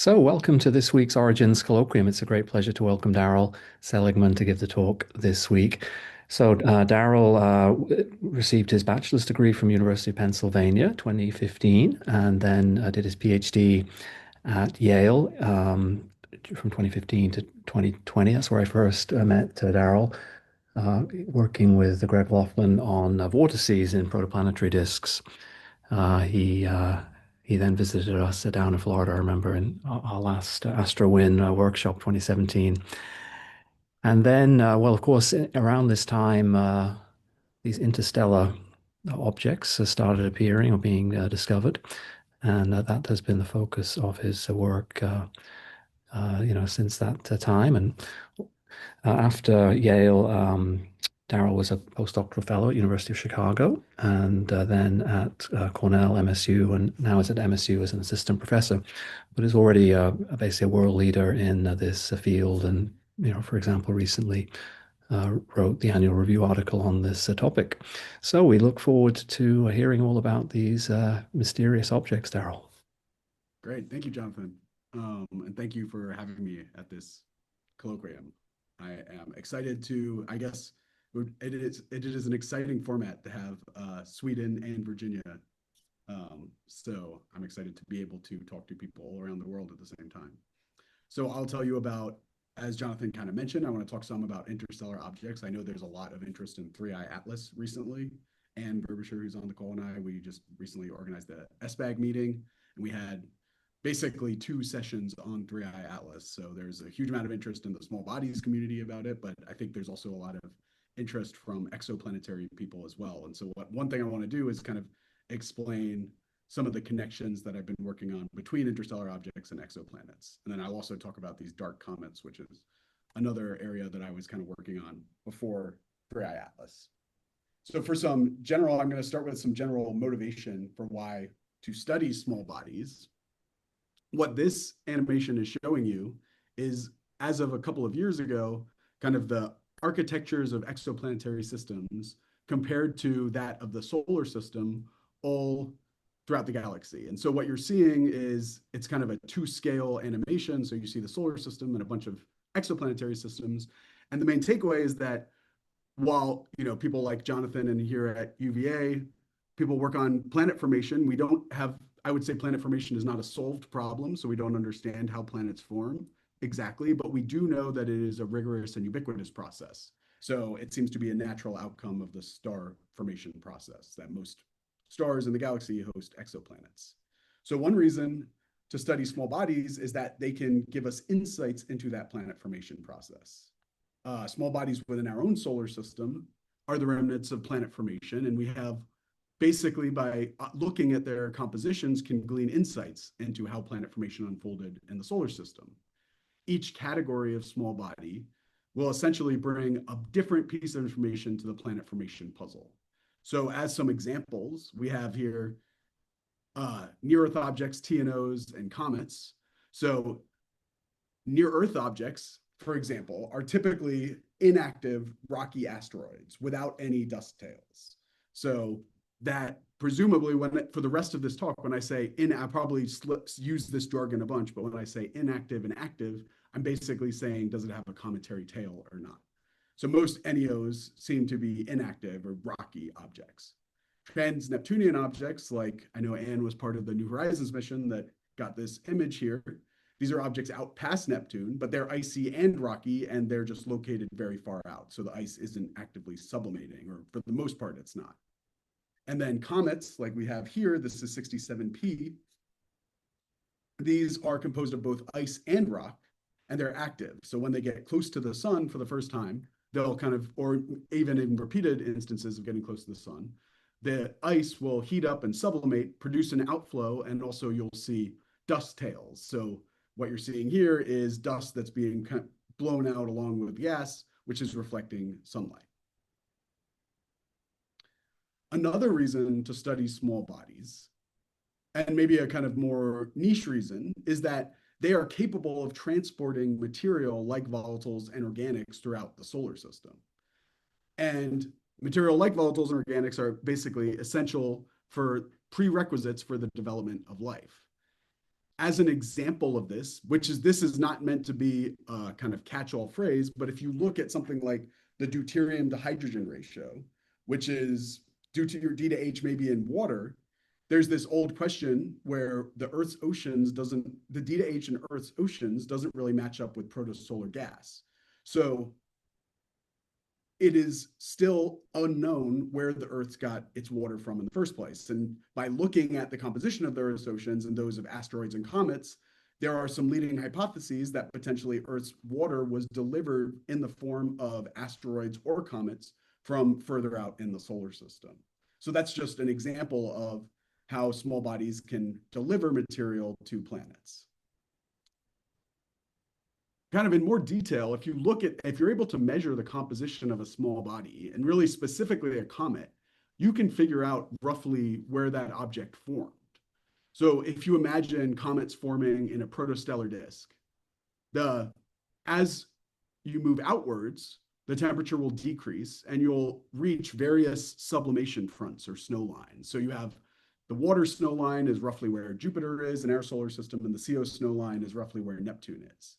So, welcome to this week's Origins Colloquium. It's a great pleasure to welcome Daryl Seligman to give the talk this week. Daryl received his bachelor's degree from University of Pennsylvania 2015, and then did his PhD at Yale from 2015 to 2020. That's where I first met Daryl, working with Greg Laughlin on vortices in protoplanetary disks. He then visited us down in Florida, I remember, in our last AstroWin workshop 2017. And then, well, of course, around this time, these interstellar objects started appearing or being discovered. And that has been the focus of his work, since that time. And after Yale, Daryl was a postdoctoral fellow at University of Chicago, and then at Cornell, MSU, and now is at MSU as an assistant professor. But is already basically a world leader in this field, and for example, recently wrote the annual review article on this topic. So we look forward to hearing all about these mysterious objects, Daryl. Great. Thank you, Jonathan. And thank you for having me at this colloquium. I am excited to, I guess, it is an exciting format to have Sweden and Virginia. So I'm excited to be able to talk to people all around the world at the same time. So I'll tell you about, as Jonathan kind of mentioned, I want to talk some about interstellar objects. I know there's a lot of interest in 3I Atlas recently. And Burbisher, who's on the call, and we just recently organized the SBAG meeting, and we had basically 2 sessions on 3I Atlas. So there's a huge amount of interest in the small bodies community about it, but I think there's also a lot of interest from exoplanetary people as well. And so one thing I want to do is kind of explain some of the connections that I've been working on between interstellar objects and exoplanets. And then I'll also talk about these dark comets, which is another area that I was kind of working on before 3I Atlas. So for some general, I'm going to start with some general motivation for why to study small bodies. What this animation is showing you is, as of a couple of years ago, kind of the architectures of exoplanetary systems compared to that of the solar system all throughout the galaxy. And so what you're seeing is it's kind of a 2-scale animation. So you see the solar system and a bunch of exoplanetary systems. And the main takeaway is that while people like Jonathan and here at UVA, people work on planet formation, we don't have, I would say planet formation is not a solved problem, so we don't understand how planets form exactly, but we do know that it is a rigorous and ubiquitous process. So it seems to be a natural outcome of the star formation process that most stars in the galaxy host exoplanets. So one reason to study small bodies is that they can give us insights into that planet formation process. Small bodies within our own solar system are the remnants of planet formation, and we have basically by looking at their compositions can glean insights into how planet formation unfolded in the solar system. Each category of small body will essentially bring a different piece of information to the planet formation puzzle. So as some examples, we have here near-Earth objects, TNOs, and comets. So near-Earth objects, for example, are typically inactive rocky asteroids without any dust tails. So that presumably for the rest of this talk, when I say I'll probably use this jargon a bunch, but when I say inactive and active, I'm basically saying, does it have a cometary tail or not? So most NEOs seem to be inactive or rocky objects. Trans-Neptunian objects, like I know Anne was part of the New Horizons mission that got this image here. These are objects out past Neptune, but they're icy and rocky, and they're just located very far out. So the ice isn't actively sublimating, or for the most part, it's not. And then comets, like we have here, this is 67P. These are composed of both ice and rock, and they're active. So when they get close to the sun for the first time, they'll kind of, or even in repeated instances of getting close to the sun, the ice will heat up and sublimate, produce an outflow, and also you'll see dust tails. So what you're seeing here is dust that's being kind of blown out along with gas, which is reflecting sunlight. Another reason to study small bodies, and maybe a kind of more niche reason, is that they are capable of transporting material like volatiles and organics throughout the solar system. And material like volatiles and organics are basically essential for prerequisites for the development of life. as an example of this, this is not meant to be a kind of catch-all phrase, but if you look at something like the deuterium to hydrogen ratio, which is due to your D to H maybe in water, there's this old question where the D to H in Earth's oceans doesn't really match up with protosolar gas. So it is still unknown where the Earth's got its water from in the first place. And by looking at the composition of the Earth's oceans and those of asteroids and comets, there are some leading hypotheses that potentially Earth's water was delivered in the form of asteroids or comets from further out in the solar system. So that's just an example of how small bodies can deliver material to planets. Kind of in more detail, if you're able to measure the composition of a small body, and really specifically a comet, you can figure out roughly where that object formed. So if you imagine comets forming in a protostellar disk, as you move outwards, the temperature will decrease and you'll reach various sublimation fronts or snow lines. So you have the water snow line is roughly where Jupiter is in our solar system, and the CO snow line is roughly where Neptune is.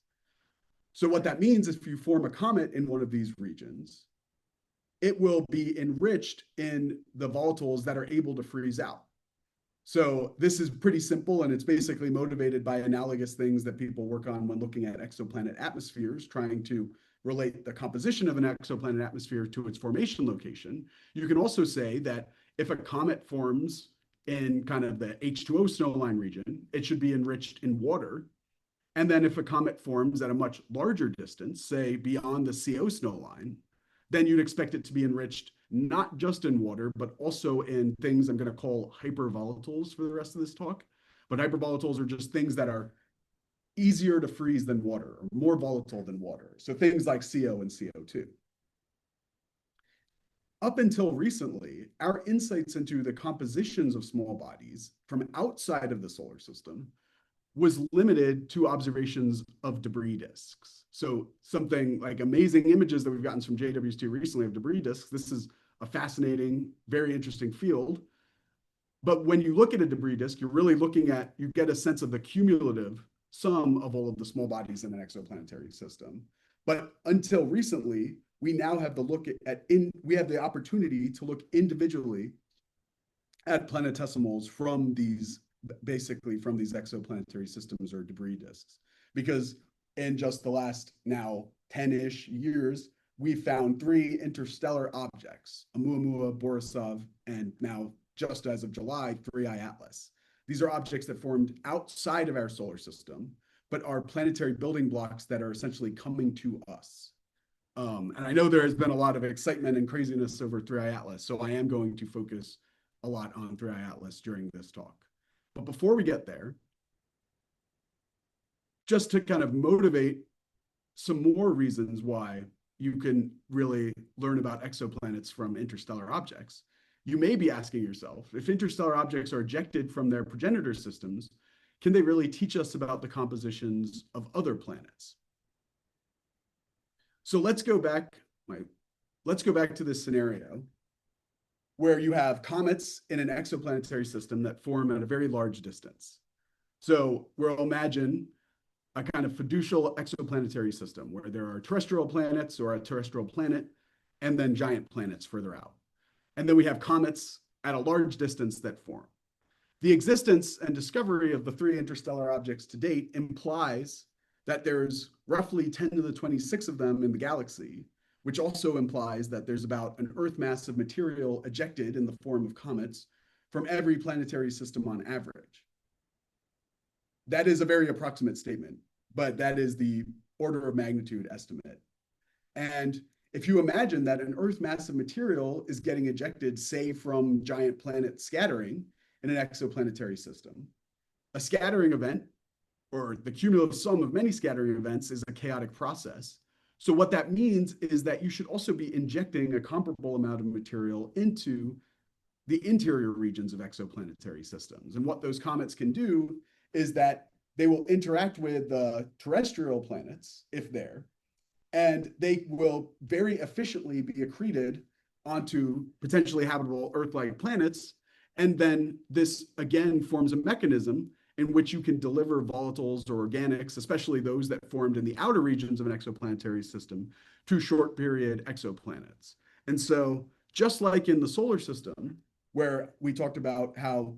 So what that means is if you form a comet in one of these regions, it will be enriched in the volatiles that are able to freeze out. So this is pretty simple, and it's basically motivated by analogous things that people work on when looking at exoplanet atmospheres, trying to relate the composition of an exoplanet atmosphere to its formation location. You can also say that if a comet forms in kind of the H2O snowline region, it should be enriched in water. And then if a comet forms at a much larger distance, say beyond the CO snow line, then you'd expect it to be enriched not just in water, but also in things I'm going to call hypervolatiles for the rest of this talk. But hypervolatiles are just things that are easier to freeze than water, or more volatile than water. So things like CO and CO2. Up until recently, our insights into the compositions of small bodies from outside of the solar system was limited to observations of debris disks. So something like amazing images that we've gotten from JWST recently of debris disks. This is a fascinating, very interesting field. But when you look at a debris disk, you're really you get a sense of the cumulative sum of all of the small bodies in an exoplanetary system. But until recently, we now have we have the opportunity to look individually at planetesimals from these exoplanetary systems or debris disks. Because in just the last now 10-ish years, we found 3 interstellar objects, Oumuamua, Borisov, and now, just as of July, 3I Atlas. These are objects that formed outside of our solar system, but are planetary building blocks that are essentially coming to us. And I know there has been a lot of excitement and craziness over 3I Atlas, so I am going to focus a lot on 3I Atlas during this talk. But before we get there, just to kind of motivate some more reasons why you can really learn about exoplanets from interstellar objects, you may be asking yourself, if interstellar objects are ejected from their progenitor systems, can they really teach us about the compositions of other planets? So let's go back to this scenario where you have comets in an exoplanetary system that form at a very large distance. So we'll imagine a kind of fiducial exoplanetary system where there are terrestrial planets or a terrestrial planet, and then giant planets further out. And then we have comets at a large distance that form. The existence and discovery of the 3 interstellar objects to date implies that there's roughly 10 to the 26 of them in the galaxy, which also implies that there's about an Earth mass of material ejected in the form of comets from every planetary system on average. That is a very approximate statement, but that is the order of magnitude estimate. And if you imagine that an Earth mass of material is getting ejected, say, from giant planet scattering in an exoplanetary system, a scattering event, or the cumulative sum of many scattering events, is a chaotic process. So what that means is that you should also be injecting a comparable amount of material into the interior regions of exoplanetary systems. And what those comets can do is that they will interact with the terrestrial planets, if they're, and they will very efficiently be accreted onto potentially habitable Earth-like planets. And then this again forms a mechanism in which you can deliver volatiles or organics, especially those that formed in the outer regions of an exoplanetary system, to short period exoplanets. And so, just like in the solar system, where we talked about how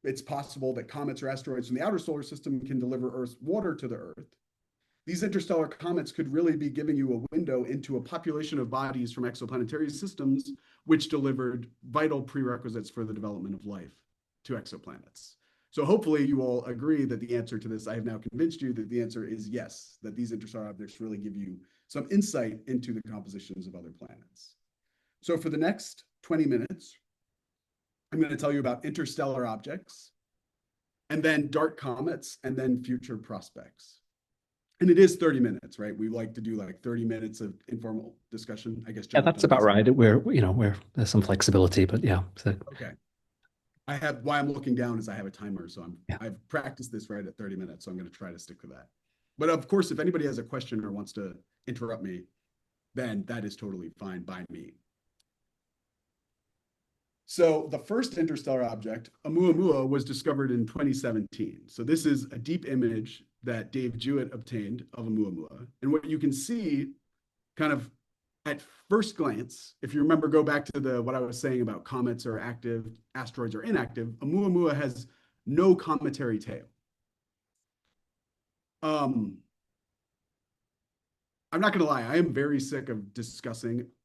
it's possible that comets or asteroids from the outer solar system can deliver Earth's water to the Earth, these interstellar comets could really be giving you a window into a population of bodies from exoplanetary systems which delivered vital prerequisites for the development of life to exoplanets. So hopefully you all agree that the answer to this, I have now convinced you that the answer is yes, that these interstellar objects really give you some insight into the compositions of other planets. So for the next 20 minutes, I'm going to tell you about interstellar objects, and then dark comets, and then future prospects. And it is 30 minutes, right? We like to do like 30 minutes of informal discussion. I guess Yeah, Jonathan that's about has. right. We're there's some flexibility, but yeah. So Okay. I have, why I'm looking down is I have a timer. So yeah. I've practiced this right at 30 minutes. So I'm going to try to stick to that. But of course, if anybody has a question or wants to interrupt me, then that is totally fine by me. So the first interstellar object, Oumuamua, was discovered in 2017. So this is a deep image that Dave Jewett obtained of Oumuamua. And what you can see kind of at first glance, if you remember, go back to what I was saying about comets are active, asteroids are inactive, Oumuamua has no cometary tail. I'm not going to lie, I am very sick of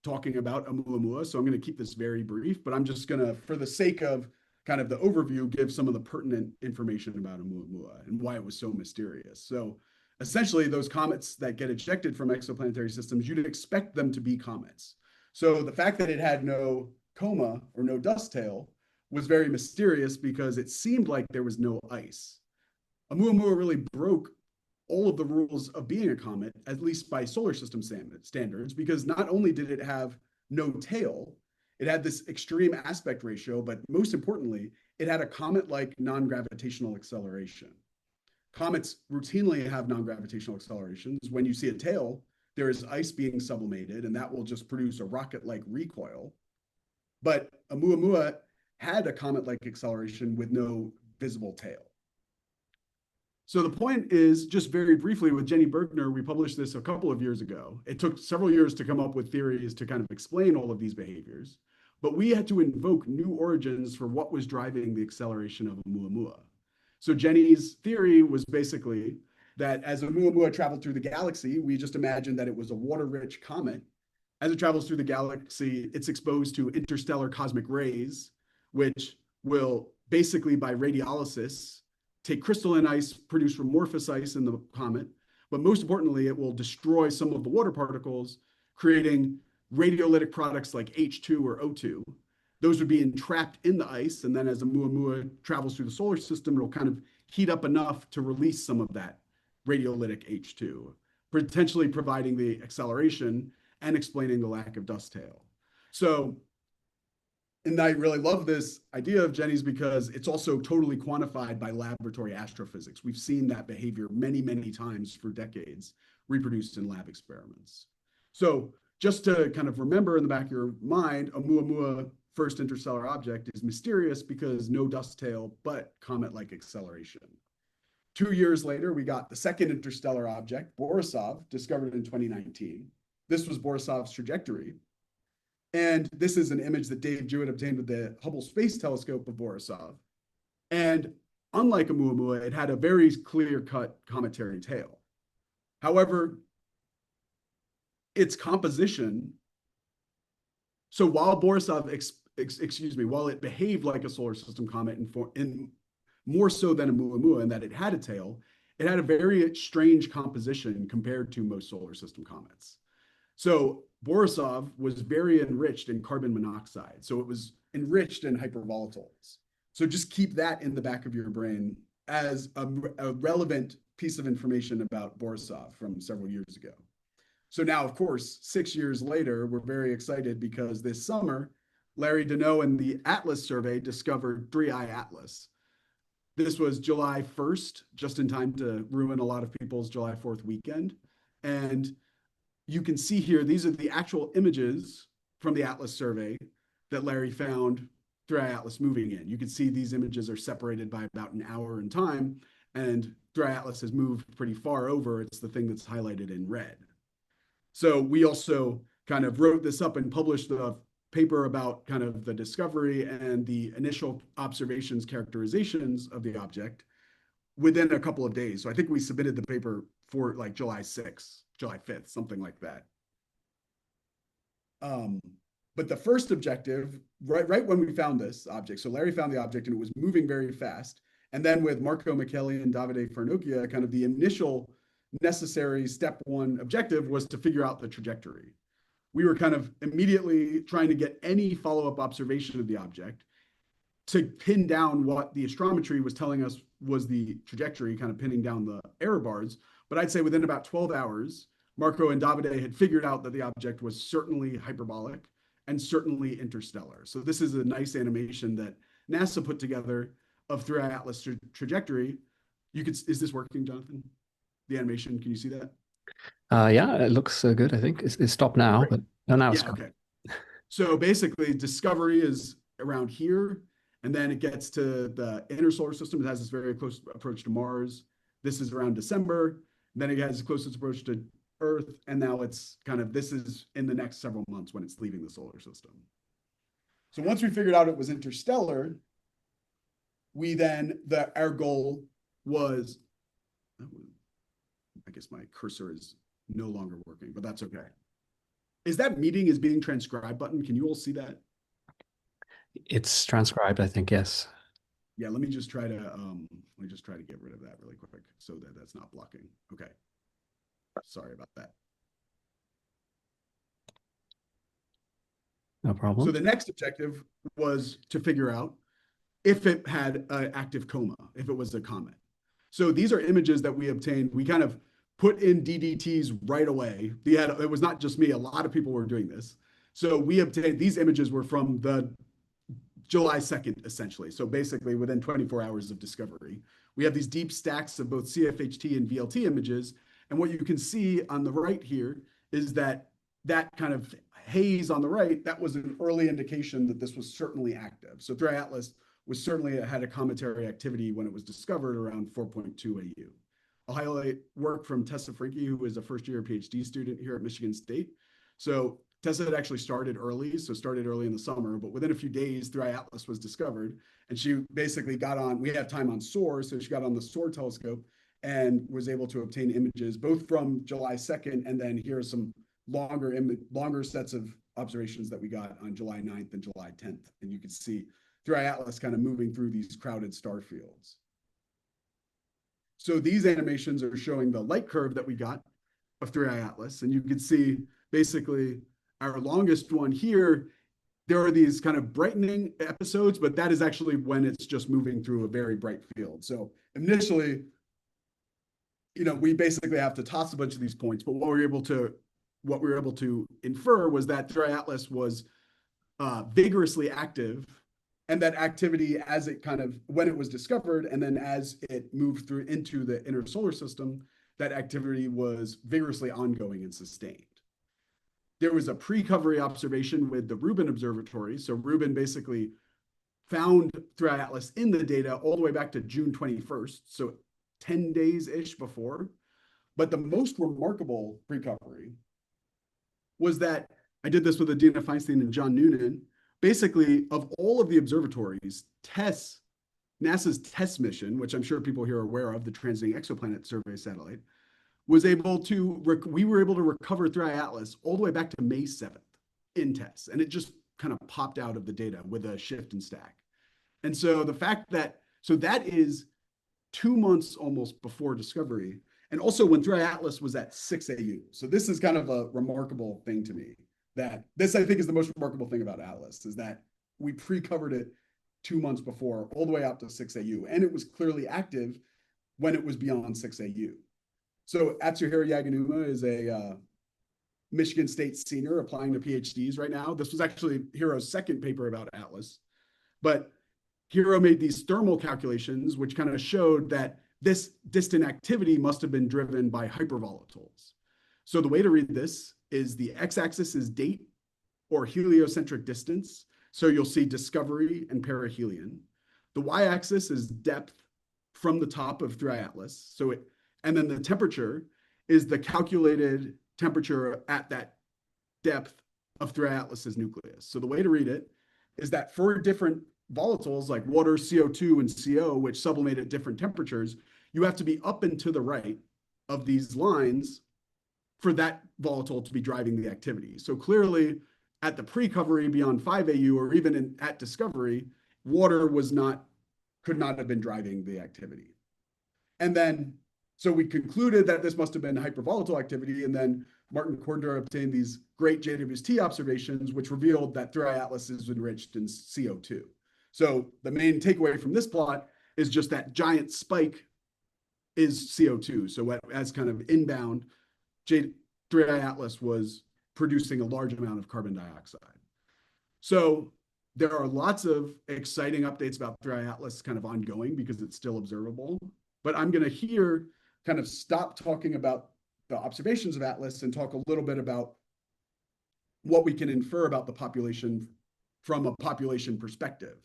talking about Oumuamua, so I'm going to keep this very brief, but I'm just going to, for the sake of kind of the overview, give some of the pertinent information about Oumuamua and why it was so mysterious. So essentially, those comets that get ejected from exoplanetary systems, you'd expect them to be comets. So the fact that it had no coma or no dust tail was very mysterious because it seemed like there was no ice. Oumuamua really broke all of the rules of being a comet, at least by solar system standards, because not only did it have no tail, it had this extreme aspect ratio, but most importantly, it had a comet-like non-gravitational acceleration. Comets routinely have non-gravitational accelerations. When you see a tail, there is ice being sublimated, and that will just produce a rocket-like recoil. But Oumuamua had a comet-like acceleration with no visible tail. So the point is, just very briefly, with Jenny Bergner, we published this a couple of years ago. It took several years to come up with theories to kind of explain all of these behaviors, but we had to invoke new origins for what was driving the acceleration of Oumuamua. So Jenny's theory was basically that as Oumuamua traveled through the galaxy, we just imagined that it was a water-rich comet. As it travels through the galaxy, it's exposed to interstellar cosmic rays, which will basically, by radiolysis, take crystalline ice, produce amorphous ice in the comet, but most importantly, it will destroy some of the water particles, creating radiolytic products like H2 or O2. Those would be entrapped in the ice, and then as Oumuamua travels through the solar system, it'll kind of heat up enough to release some of that radiolytic H2, potentially providing the acceleration and explaining the lack of dust tail. So, and I really love this idea of Jenny's because it's also totally quantified by laboratory astrophysics. We've seen that behavior many, many times for decades, reproduced in lab experiments. So just to kind of remember in the back of your mind, Oumuamua first interstellar object is mysterious because no dust tail, but comet-like acceleration. 2 years later, we got the second interstellar object, Borisov, discovered in 2019. This was Borisov's trajectory. And this is an image that Dave Jewett obtained with the Hubble Space Telescope of Borisov. And unlike Oumuamua, it had a very clear-cut cometary tail. However, its composition, so while Borisov, while it behaved like a solar system comet in more so than Oumuamua in that it had a tail, it had a very strange composition compared to most solar system comets. So Borisov was very enriched in carbon monoxide. So it was enriched in hypervolatiles. So just keep that in the back of your brain as a relevant piece of information about Borisov from several years ago. So now, of course, 6 years later, we're very excited because this summer, Larry Deneau and the Atlas survey discovered 3I Atlas. This was July 1st, just in time to ruin a lot of people's July 4th weekend. And you can see here, these are the actual images from the Atlas survey that Larry found 3I Atlas moving in. You can see these images are separated by about an hour in time. and Dry Atlas has moved pretty far over. It's the thing that's highlighted in red. So we also kind of wrote this up and published the paper about kind of the discovery and the initial observations, characterizations of the object within a couple of days. So I think we submitted the paper for like July 6th, July 5th, something like that. But the first objective, right when we found this object, so Larry found the object and it was moving very fast. And then with Marco Micheli and Davide Farnokia, kind of the initial necessary step one objective was to figure out the trajectory. We were kind of immediately trying to get any follow-up observation of the object to pin down what the astrometry was telling us was the trajectory, kind of pinning down the error bars. But I'd say within about 12 hours, Marco and Davide had figured out that the object was certainly hyperbolic and certainly interstellar. So this is a nice animation that NASA put together of 3i Atlas trajectory. Is this working, Jonathan? The animation, can you see that? Yeah, it looks good, I think. It's stopped now, Great. but no, now it's Yeah, gone. okay. So basically, discovery is around here, and then it gets to the inner solar system. It has this very close approach to Mars. This is around December. Then it has the closest approach to Earth, and now it's kind of, this is in the next several months when it's leaving the solar system. So once we figured out it was interstellar, our goal was, I guess my cursor is no longer working, but that's okay. Is that meeting is being transcribed button? Can you all see that? It's transcribed, I think, yes. Yeah, let me just try to get rid of that really quick so that that's not blocking. Okay. Sorry about that. No So problem. the next objective was to figure out if it had an active coma, if it was a comet. So these are images that we obtained. We kind of put in DDTs right away. It was not just me. A lot of people were doing this. So we obtained, these images were from the July 2nd, essentially. So basically within 24 hours of discovery. We have these deep stacks of both CFHT and VLT images. And what you can see on the right here is that kind of haze on the right, that was an early indication that this was certainly active. So 3i Atlas was certainly had a cometary activity when it was discovered around 4.2 AU. I'll highlight work from Tessa Franke, who is a first-year PhD student here at Michigan State. So Tessa had actually started early in the summer, but within a few days, 3i Atlas was discovered. And she basically got on, we have time on SOAR, so she got on the SOAR telescope and was able to obtain images both from July 2nd, and then here are some longer sets of observations that we got on July 9th and July 10th. And you can see 3i Atlas kind of moving through these crowded star fields. So these animations are showing the light curve that we got of 3i Atlas. And you can see basically our longest one here, there are these kind of brightening episodes, but that is actually when it's just moving through a very bright field. So initially, we basically have to toss a bunch of these points, but what we were able to infer was that 3i Atlas was vigorously active, and that activity as it kind of, when it was discovered, and then as it moved through into the inner solar system, that activity was vigorously ongoing and sustained. There was a pre-covery observation with the Rubin Observatory. So Rubin basically found 3i Atlas in the data all the way back to June 21st, so 10 days-ish before. But the most remarkable pre-covery was that I did this with Adina Feinstein and John Noonan. Basically, of all of the observatories, NASA's TESS mission, which I'm sure people here are aware of, the Transiting Exoplanet Survey Satellite, we were able to recover 3i Atlas all the way back to May 7th in TESS. And it just kind of popped out of the data with a shift and stack. And so that is 2 months almost before discovery. And also when 3i Atlas was at 6 AU. So this is kind of a remarkable thing to me. That this, I think, is the most remarkable thing about Atlas, is that we pre-covered it 2 months before, all the way out to 6 AU. And it was clearly active when it was beyond 6 AU. So Atsuhiro Yaganuma is a Michigan State senior applying to PhDs right now. This was actually Hiro's second paper about Atlas. But Hiro made these thermal calculations, which kind of showed that this distant activity must have been driven by hypervolatiles. So the way to read this is the x-axis is date or heliocentric distance. So you'll see discovery and perihelion. The y-axis is depth from the top of 3I Atlas. And then the temperature is the calculated temperature at that depth of 3I Atlas's nucleus. So the way to read it is that for different volatiles like water, CO2, and CO, which sublimate at different temperatures, you have to be up and to the right of these lines for that volatile to be driving the activity. So clearly, at the pre-covery beyond 5 AU, or even at discovery, water could not have been driving the activity. And then, so we concluded that this must have been hypervolatile activity, and then Martin Cordner obtained these great JWST observations, which revealed that 3I Atlas is enriched in CO2. So the main takeaway from this plot is just that giant spike is CO2. So as kind of inbound, 3I Atlas was producing a large amount of carbon dioxide. So there are lots of exciting updates about 3I Atlas kind of ongoing because it's still observable. But I'm going to here kind of stop talking about the observations of Atlas and talk a little bit about what we can infer about the population from a population perspective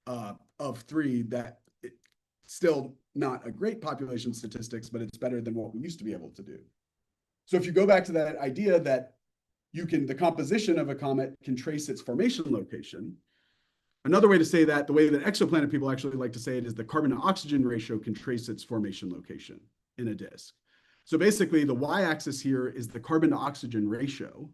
of 3, that it's still not a great population statistics, but it's better than what we used to be able to do. So if you go back to that idea that the composition of a comet can trace its formation location, another way to say that, the way that exoplanet people actually like to say it, is the carbon to oxygen ratio can trace its formation location in a disk. So basically the y-axis here is the carbon to oxygen ratio,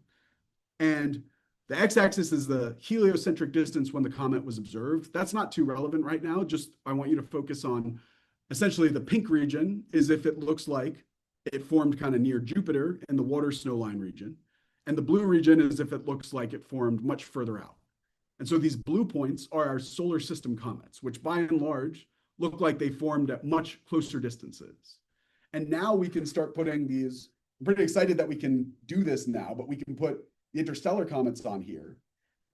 and the x-axis is the heliocentric distance when the comet was observed. That's not too relevant right now. Just I want you to focus on essentially the pink region is if it looks like it formed kind of near Jupiter in the water snowline region. And the blue region is if it looks like it formed much further out. And so these blue points are our solar system comets, which by and large look like they formed at much closer distances. And now we can start putting these, I'm pretty excited that we can do this now, but we can put the interstellar comets on here.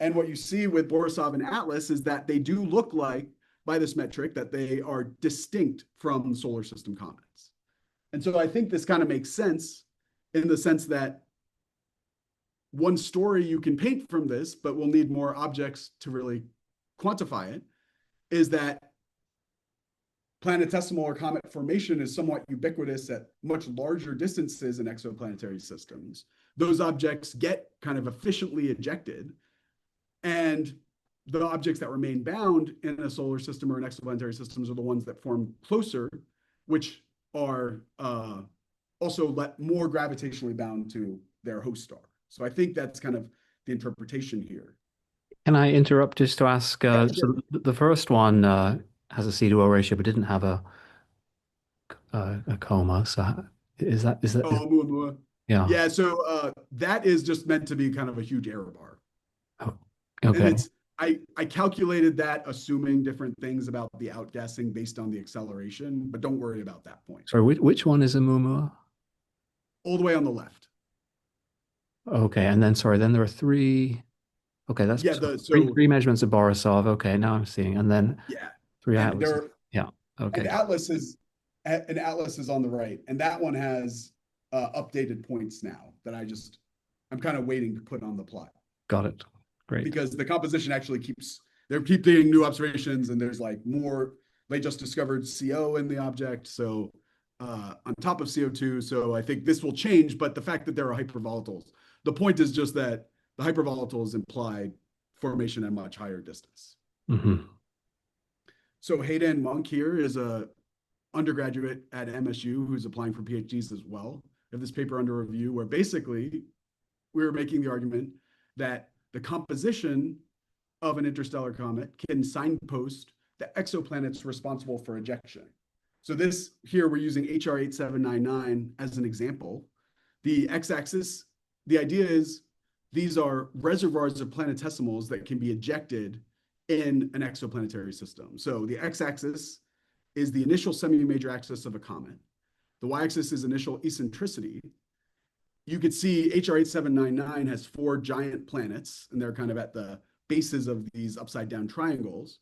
And what you see with Borisov and Atlas is that they do look like, by this metric, that they are distinct from solar system comets. And so I think this kind of makes sense in the sense that one story you can paint from this, but we'll need more objects to really quantify it, is that planetesimal or comet formation is somewhat ubiquitous at much larger distances in exoplanetary systems. Those objects get kind of efficiently ejected, and the objects that remain bound in a solar system or an exoplanetary systems are the ones that form closer, which are also more gravitationally bound to their host star. So I think that's kind of the interpretation here. Can I interrupt just to ask? Yeah, So sure. the first one has a C to O ratio, but didn't have a coma. So is Oh, Oumuamua. yeah? Yeah, so that is just meant to be kind of a huge error bar. Oh, And okay. I calculated that assuming different things about the outgassing based on the acceleration, but don't worry about that point. Sorry, which one is a Mumu? All the way on the left. Okay, and then sorry, then there are three. Okay, that's Yeah, so three measurements of Borisov. Okay, now I'm seeing, and then yeah. three And atlases. there Yeah. and Okay, got Atlas is on the right, and that one has updated points now that I'm kind of waiting to put on the plot got it. Great. because the composition actually they keep doing new observations, and there's like more. They just discovered CO in the object, so on top of CO2. So I think this will change, but the fact that there are hypervolatiles, the point is just that the hypervolatiles imply formation at a much higher distance. Hmm. So Hayden Monk here is a undergraduate at MSU who's applying for PhDs as well. We have this paper under review where basically we were making the argument that the composition of an interstellar comet can signpost the exoplanets responsible for ejection. So this here, we're using HR 8799 as an example. The x-axis, the idea is these are reservoirs of planetesimals that can be ejected in an exoplanetary system. So the x-axis is the initial semi-major axis of a comet. The y-axis is initial eccentricity. You could see HR 8799 has 4 giant planets, and they're kind of at the bases of these upside down triangles.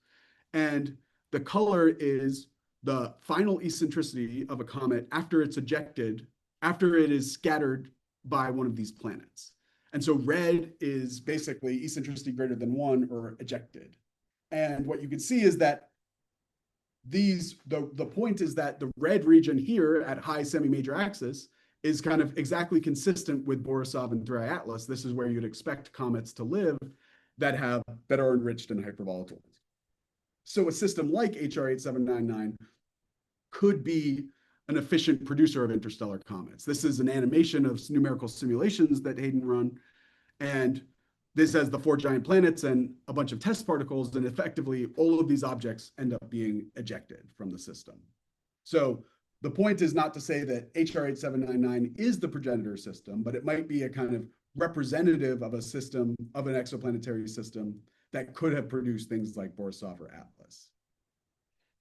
And the color is the final eccentricity of a comet after it's ejected, after it is scattered by one of these planets. And so red is basically eccentricity greater than 1 or ejected. And what you can see is that the point is that the red region here at high semi-major axis is kind of exactly consistent with Borisov and dry Atlas. This is where you'd expect comets to live that are enriched in hypervolatiles. So a system like HR 8799 could be an efficient producer of interstellar comets. This is an animation of numerical simulations that Hayden run, and this has the four giant planets and a bunch of test particles, and effectively all of these objects end up being ejected from the system. So the point is not to say that HR 8799 is the progenitor system, but it might be a kind of representative of a system, of an exoplanetary system that could have produced things like Borisov or Atlas.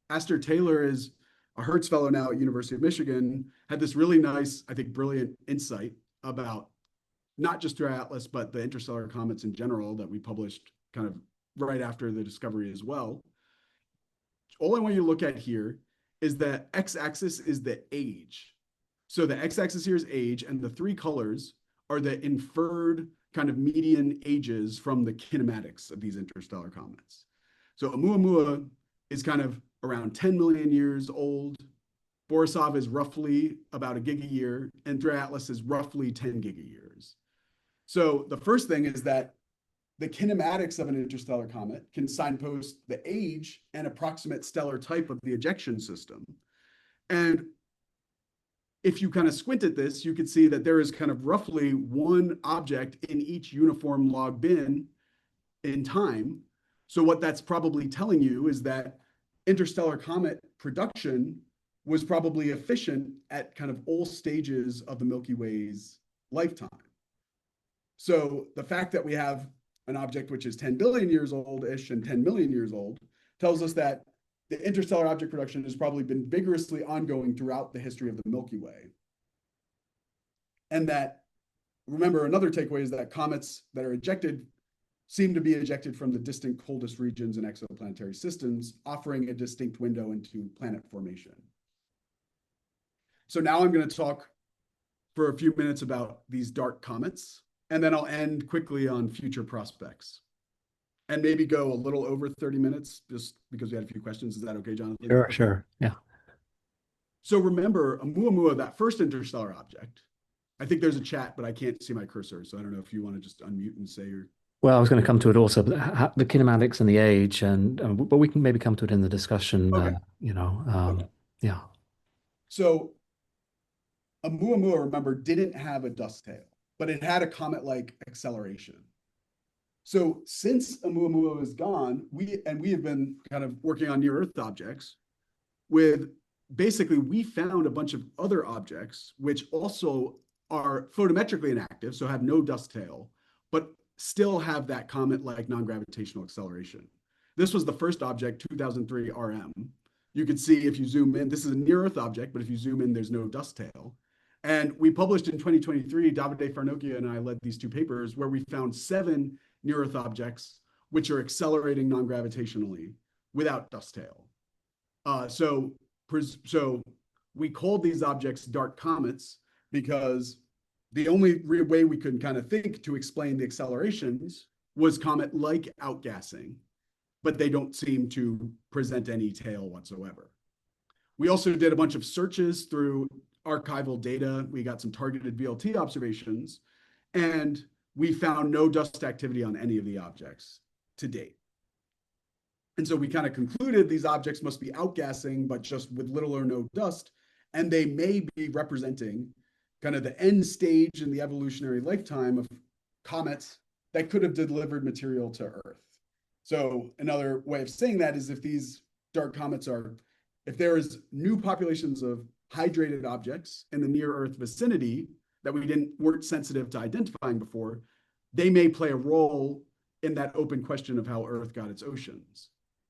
Astor Taylor is a Hertz fellow now at University of Michigan, had this really nice, I think, brilliant insight about not just dry Atlas, but the interstellar comets in general that we published kind of right after the discovery as well. All I want you to look at here is that x-axis is the age. So the x-axis here is age, and the three colors are the inferred kind of median ages from the kinematics of these interstellar comets. So Oumuamua is kind of around 10 million years old. Borisov is roughly about a gigayear, and dry Atlas is roughly 10 gigayears. So the first thing is that the kinematics of an interstellar comet can signpost the age and approximate stellar type of the ejection system. And if you kind of squint at this, you can see that there is kind of roughly one object in each uniform log bin in time. So what that's probably telling you is that interstellar comet production was probably efficient at kind of all stages of the Milky Way's lifetime. So the fact that we have an object which is 10 billion years old-ish and 10 million years old tells us that the interstellar object production has probably been vigorously ongoing throughout the history of the Milky Way. And that, remember, another takeaway is that comets that are ejected seem to be ejected from the distant coldest regions in exoplanetary systems, offering a distinct window into planet formation. So now I'm going to talk for a few minutes about these dark comets, and then I'll end quickly on future prospects and maybe go a little over 30 minutes just because we had a few questions. Is that okay, Jonathan? Sure. Yeah. So remember, Oumuamua, that first interstellar object, I think there's a chat, but I can't see my cursor. So I don't know if you want to just unmute and say your. Well, I was going to come to it also, but the kinematics and the age, and but we can maybe come to it in the discussion. Okay. Okay. Yeah. So Oumuamua, remember, didn't have a dust tail, but it had a comet-like acceleration. So since Oumuamua is gone, we have been kind of working on near-Earth objects with basically we found a bunch of other objects which also are photometrically inactive, so have no dust tail, but still have that comet-like non-gravitational acceleration. This was the first object, 2003 RM. You can see if you zoom in, this is a near-Earth object, but if you zoom in, there's no dust tail. And we published in 2023, Davide Farnokia and I led these two papers where we found 7 near-Earth objects which are accelerating non-gravitationally without dust tail. So we called these objects dark comets because the only way we could kind of think to explain the accelerations was comet-like outgassing, but they don't seem to present any tail whatsoever. We also did a bunch of searches through archival data. We got some targeted VLT observations, and we found no dust activity on any of the objects to date. And so we kind of concluded these objects must be outgassing, but just with little or no dust, and they may be representing kind of the end stage in the evolutionary lifetime of comets that could have delivered material to Earth. So another way of saying that is if these dark comets if there is new populations of hydrated objects in the near Earth vicinity that weren't sensitive to identifying before, they may play a role in that open question of how Earth got its oceans.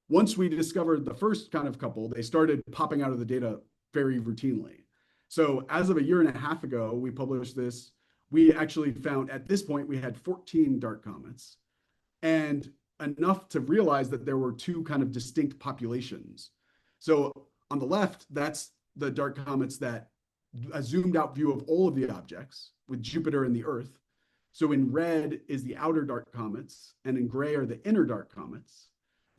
Once we discovered the first kind of couple, they started popping out of the data very routinely. So as of a year and a half ago, we published this. We actually found at this point, we had 14 dark comets and enough to realize that there were 2 kind of distinct populations. So on the left, that's the dark comets that a zoomed out view of all of the objects with Jupiter and the Earth. So in red is the outer dark comets and in gray are the inner dark comets.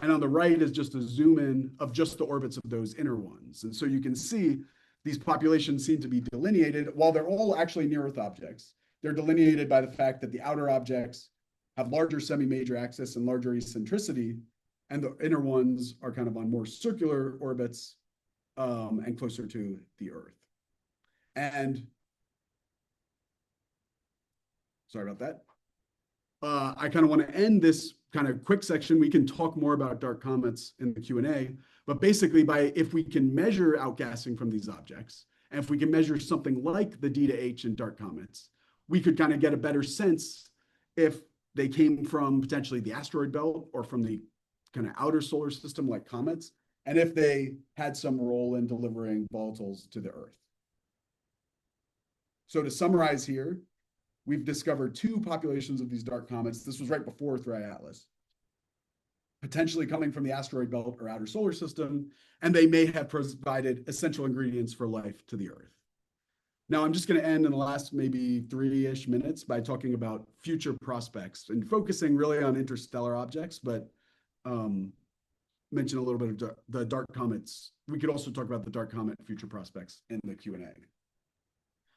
And on the right is just a zoom in of just the orbits of those inner ones. And so you can see these populations seem to be delineated while they're all actually near Earth objects. They're delineated by the fact that the outer objects have larger semi-major axis and larger eccentricity, and the inner ones are kind of on more circular orbits and closer to the Earth. And sorry about that. I kind of want to end this kind of quick section. We can talk more about dark comets in the Q&A, but basically if we can measure outgassing from these objects, and if we can measure something like the D to H in dark comets, we could kind of get a better sense if they came from potentially the asteroid belt or from the kind of outer solar system like comets, and if they had some role in delivering volatiles to the Earth. So to summarize here, we've discovered two populations of these dark comets. This was right before Atlas, potentially coming from the asteroid belt or outer solar system, and they may have provided essential ingredients for life to the Earth. Now, I'm just going to end in the last maybe 3-ish minutes by talking about future prospects and focusing really on interstellar objects, but mention a little bit of the dark comets. We could also talk about the dark comet future prospects in the Q&A.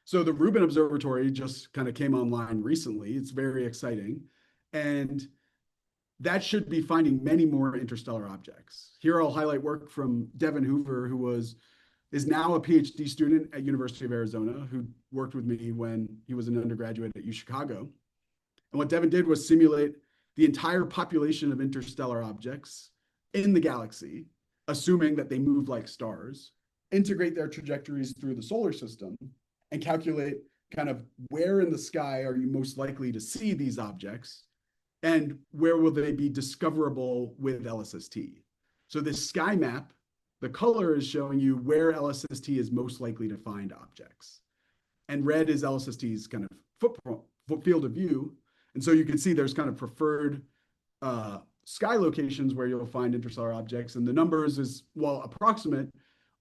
So the Rubin Observatory just kind of came online recently. It's very exciting. And that should be finding many more interstellar objects. Here I'll highlight work from Devin Hoover, who is now a PhD student at University of Arizona, who worked with me when he was an undergraduate at UChicago. And what Devin did was simulate the entire population of interstellar objects in the galaxy, assuming that they move like stars, integrate their trajectories through the solar system, and calculate kind of where in the sky are you most likely to see these objects and where will they be discoverable with LSST. So this sky map, the color is showing you where LSST is most likely to find objects. And red is LSST's kind of field of view. And so you can see there's kind of preferred sky locations where you'll find interstellar objects. And the numbers is, while approximate,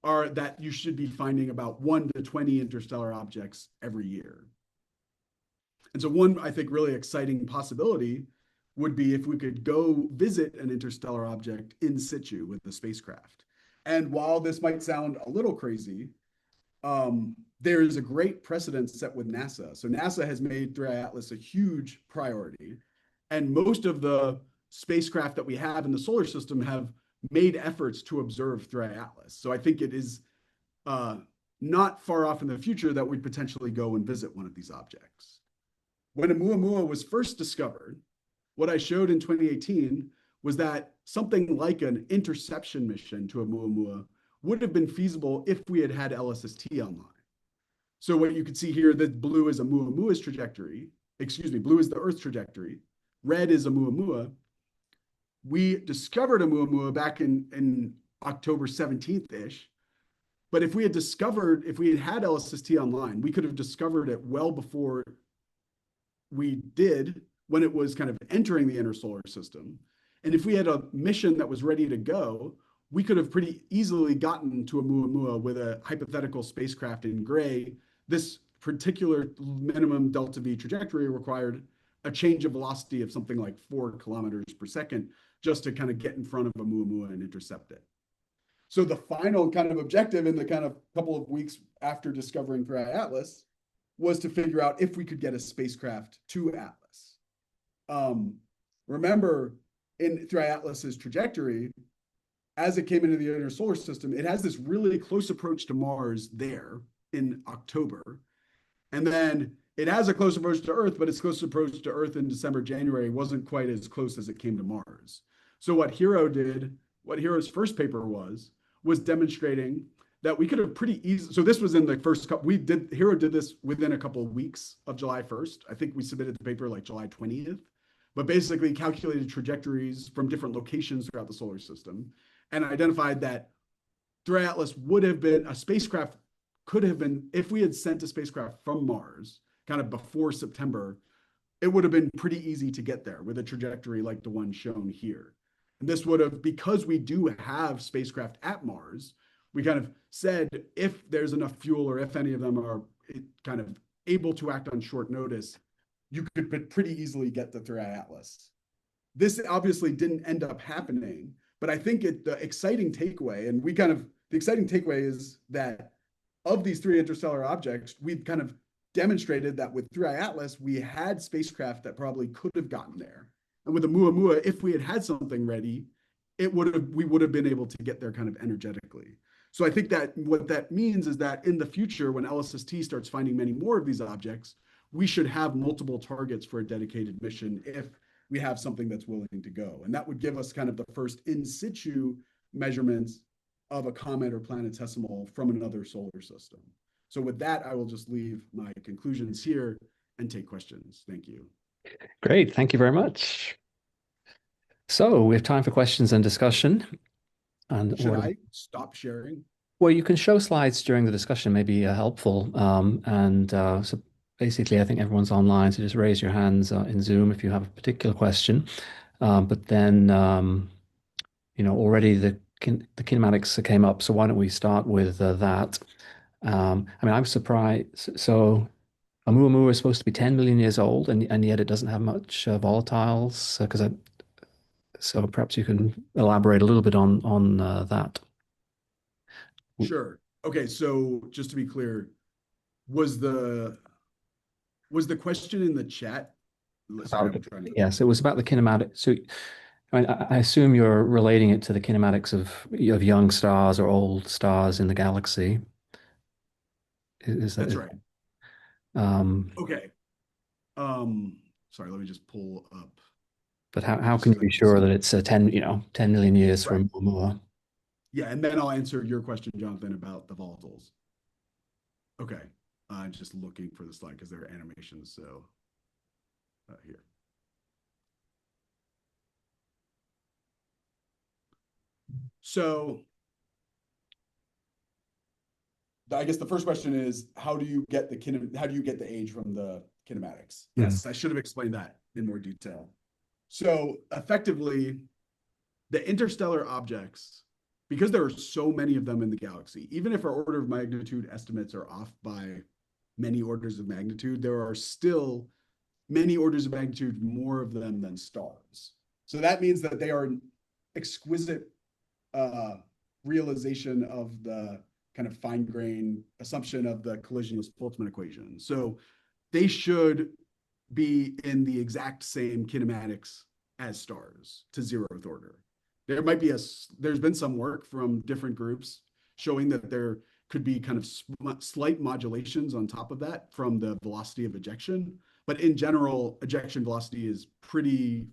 are that you should be finding about 1 to 20 interstellar objects every year. And so one, I think, really exciting possibility would be if we could go visit an interstellar object in situ with the spacecraft. And while this might sound a little crazy, there is a great precedent set with NASA. So NASA has made 3I Atlas a huge priority. And most of the spacecraft that we have in the solar system have made efforts to observe 3I Atlas. So I think it is not far off in the future that we'd potentially go and visit one of these objects. When Oumuamua was first discovered, what I showed in 2018 was that something like an interception mission to Oumuamua would have been feasible if we had had LSST online. So what you can see here, the blue is Oumuamua's trajectory. Excuse me, blue is the Earth trajectory. Red is Oumuamua. We discovered Oumuamua back in October 17th-ish. But if we had had LSST online, we could have discovered it well before we did, when it was kind of entering the inner solar system. And if we had a mission that was ready to go, we could have pretty easily gotten to Oumuamua with a hypothetical spacecraft in gray. This particular minimum delta V trajectory required a change of velocity of something like 4 kilometers per second just to kind of get in front of Oumuamua and intercept it. So the final kind of objective in the kind of couple of weeks after discovering 3I Atlas was to figure out if we could get a spacecraft to Atlas. Remember, in 3I Atlas's trajectory, as it came into the inner solar system, it has this really close approach to Mars there in October. And then it has a close approach to Earth, but its close approach to Earth in December, January wasn't quite as close as it came to Mars. So what Hiro did, what Hiro's first paper was demonstrating that we could have pretty easily, so this was in the first couple, Hiro did this within a couple of weeks of July 1st. I think we submitted the paper like July 20th, but basically calculated trajectories from different locations throughout the solar system and identified that 3I Atlas would have been, a spacecraft could have been, if we had sent a spacecraft from Mars kind of before September, it would have been pretty easy to get there with a trajectory like the one shown here. And this would have, because we do have spacecraft at Mars, we kind of said if there's enough fuel or if any of them are kind of able to act on short notice, you could pretty easily get the 3I Atlas. This obviously didn't end up happening, But I think the exciting takeaway, and the exciting takeaway is that of these three interstellar objects, we've kind of demonstrated that with 3i Atlas, we had spacecraft that probably could have gotten there. And with the Oumuamua, if we had something ready, we would have been able to get there kind of energetically. So I think that what that means is that in the future, when LSST starts finding many more of these objects, we should have multiple targets for a dedicated mission if we have something that's willing to go. And that would give us kind of the first in situ measurements of a comet or planetesimal from another solar system. So with that, I will just leave my conclusions here and take questions. Thank you. Great. Thank you very much. So we have time for questions and discussion. And Should I stop sharing? well, you can show slides during the discussion, may be helpful. So basically, I think everyone's online, so just raise your hands in Zoom if you have a particular question. But then, already the kinematics came up, so why don't we start with that? I mean, I'm surprised. So Oumuamua is supposed to be 10 million years old, and yet it doesn't have much volatiles. So perhaps you can elaborate a little bit on that. Sure. Okay, so just to be clear, was the was the question in the chat? Sorry, About I'm trying to. yes, it was about the kinematic. So I mean, I assume you're relating it to the kinematics of young stars or old stars in the galaxy. Is that That's is, right. um, Okay. Um, Sorry, let me just pull up but how just can you so I be can see. sure that it's 10 million years Right. from Oumuamua? Yeah, and then I'll answer your question, Jonathan, about the volatiles. Okay. I'm just looking for the slide because there are animations. So here. So I guess the first question is how do you get the age from the kinematics? Mm. Yes, I should have explained that in more detail. So effectively, the interstellar objects, because there are so many of them in the galaxy, even if our order of magnitude estimates are off by many orders of magnitude, there are still many orders of magnitude more of them than stars. So that means that they are exquisite uh, realization of the kind of fine grained assumption of the collisionless Boltzmann equation. So they should be in the exact same kinematics as stars to zeroth order. There's been some work from different groups showing that there could be kind of slight modulations on top of that from the velocity of ejection. But in general, ejection velocity is pretty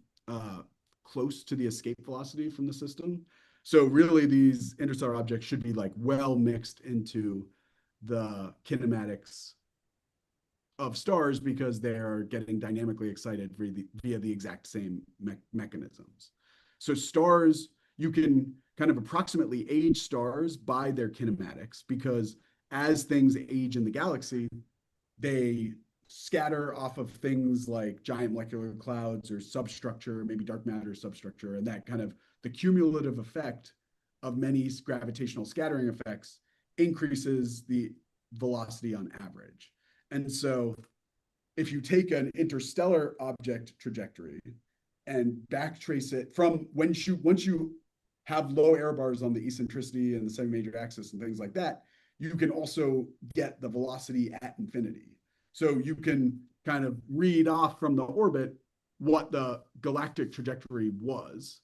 close to the escape velocity from the system. So really, these interstellar objects should be like well mixed into the kinematics of stars because they're getting dynamically excited via the exact same mechanisms. So stars, you can kind of approximately age stars by their kinematics because as things age in the galaxy, they scatter off of things like giant molecular clouds or substructure, maybe dark matter substructure, and that kind of the cumulative effect of many gravitational scattering effects increases the velocity on average. And so if you take an interstellar object trajectory and backtrace it from once you have low error bars on the eccentricity and the semi-major axis and things like that, you can also get the velocity at infinity. So you can kind of read off from the orbit what the galactic trajectory was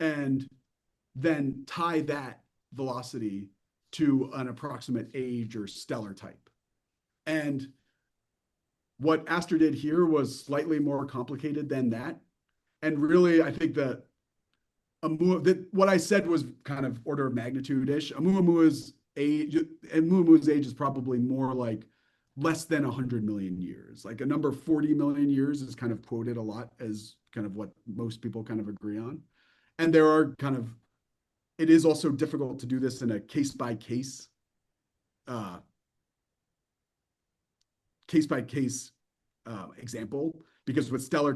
and then tie that velocity to an approximate age or stellar type. And what Aster did here was slightly more complicated than that. And really, I think that what I said was kind of order of magnitude-ish. Oumuamua's age is probably more like less than 100 million years. Like a number 40 million years is kind of quoted a lot as kind of what most people kind of agree on. And there are kind of, it is also difficult to do this in a case-by-case uh, example because with stellar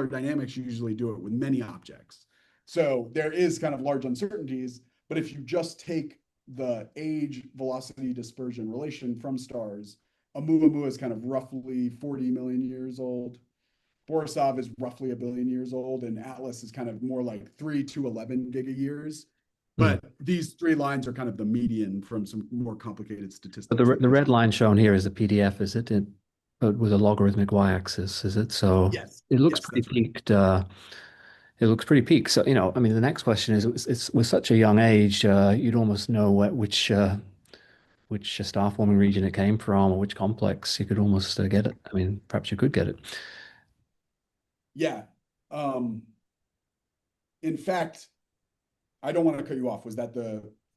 dynamics, you usually do it with many objects. So there is kind of large uncertainties, but if you just take the age velocity dispersion relation from stars, Oumuamua is kind of roughly 40 million years old. Borisov is roughly a billion years old, and Atlas is kind of more like 3 to 11 gigayears. Hmm. But these three lines are kind of the median from some more complicated But statistics that the you red see. line shown here is a PDF, is it? But with a logarithmic y-axis, is it? So Yes, it looks yes, pretty that's right. peaked. It looks pretty peaked. So, I mean, the next question is, it's with such a young age, you'd almost know which star forming region it came from or which complex. You could almost get it. I mean, perhaps you could get it. Yeah. Um, in fact, I don't want to cut you off.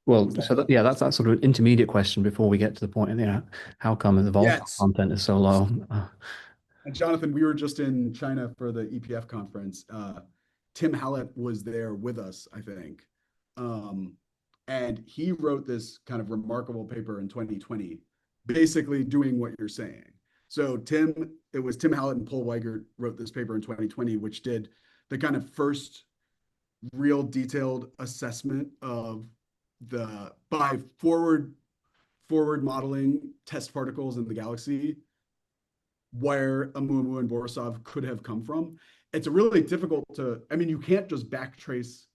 Well, Was that so the, yeah, that's that sort of intermediate question before we get to the point. How come the volatile yes. content is so low? And Jonathan, we were just in China for the EPF conference. Tim Hallett was there with us, I think. Um, and he wrote this kind of remarkable paper in 2020, basically doing what you're saying. So it was Tim Hallett and Paul Weigert wrote this paper in 2020, which did the kind of first real detailed assessment of the by forward modeling test particles in the galaxy where Oumuamua and Borisov could have come from. It's a really difficult to, I mean, you can't just backtrace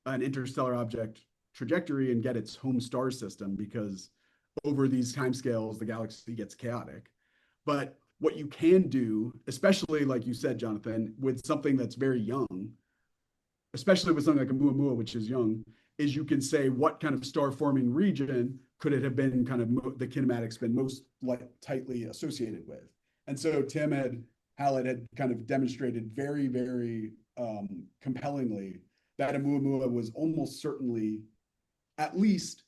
an interstellar object trajectory and get its home star system because over these timescales, the galaxy gets chaotic. But what you can do, especially like you said, Jonathan, with something that's very young, especially with something like a Muamua, which is young, is you can say what kind of star forming region could it have been kind of the kinematics been most tightly associated with. And so Hallett had kind of demonstrated very, very compellingly that a Muamua was almost certainly at least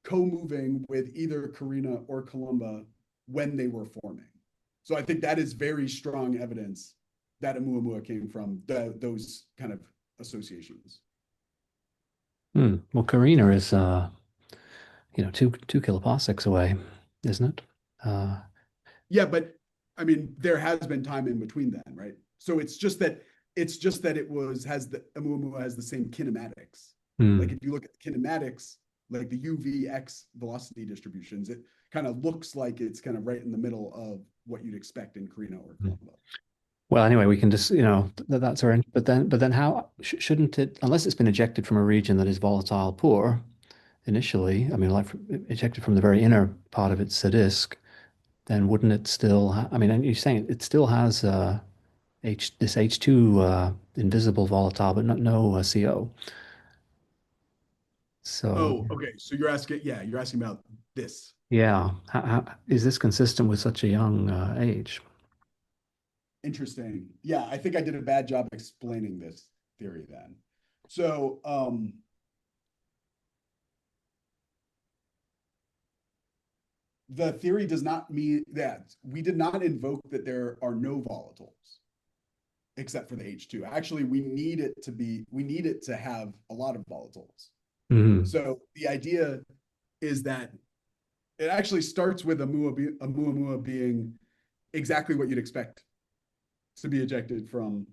co-moving with either Carina or Columba when they were forming. So I think that is very strong evidence that a Muamua came from those kind of associations. Hmm. Well, Carina is two kiloparsecs away, isn't it? Uh, Yeah, but I mean, there has been time in between then, right? So it's just that it was has the Oumuamua has the same kinematics. Like hmm. if you look at the kinematics, like the UVX velocity distributions, it kind of looks like it's kind of right in the middle of what you'd expect in Carino or Colombo. Well, anyway, we can just, that's our, but then how shouldn't it, unless it's been ejected from a region that is volatile poor initially, I mean, like ejected from the very inner part of its disk, then wouldn't it still, I mean, and you're saying it still has this H2 invisible volatile, but no CO. So, Oh, okay. So you're asking, yeah, you're asking about this. yeah, is this consistent with such a young age? Interesting. Yeah, I think I did a bad job explaining this theory then. So the theory does not mean that we did not invoke that there are no volatiles except for the H2. Actually, we need it to have a lot of volatiles. Hmm. So the idea is that it actually starts with a Muamua being exactly what you'd expect to be ejected from,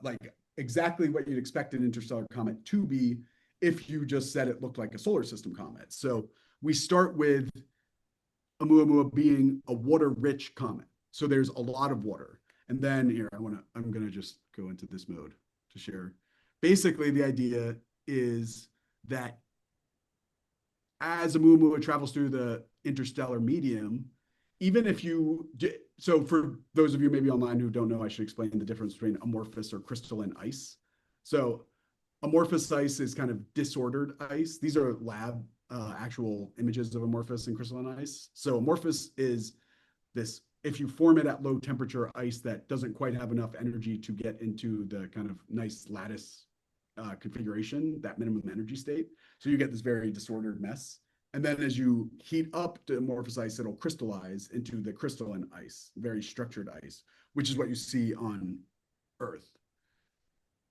like exactly what you'd expect an interstellar comet to be if you just said it looked like a solar system comet. So we start with Oumuamua being a water-rich comet. So there's a lot of water. And then here, I'm gonna just go into this mode to share. Basically, the idea is that as Oumuamua travels through the interstellar medium, even if you so for those of you maybe online who don't know, I should explain the difference between amorphous or crystalline ice. So amorphous ice is kind of disordered ice. These are lab actual images of amorphous and crystalline ice. So amorphous is this, if you form it at low temperature ice that doesn't quite have enough energy to get into the kind of nice lattice configuration, that minimum energy state. So you get this very disordered mess. And then as you heat up the amorphous ice, it'll crystallize into the crystalline ice, very structured ice, which is what you see on Earth,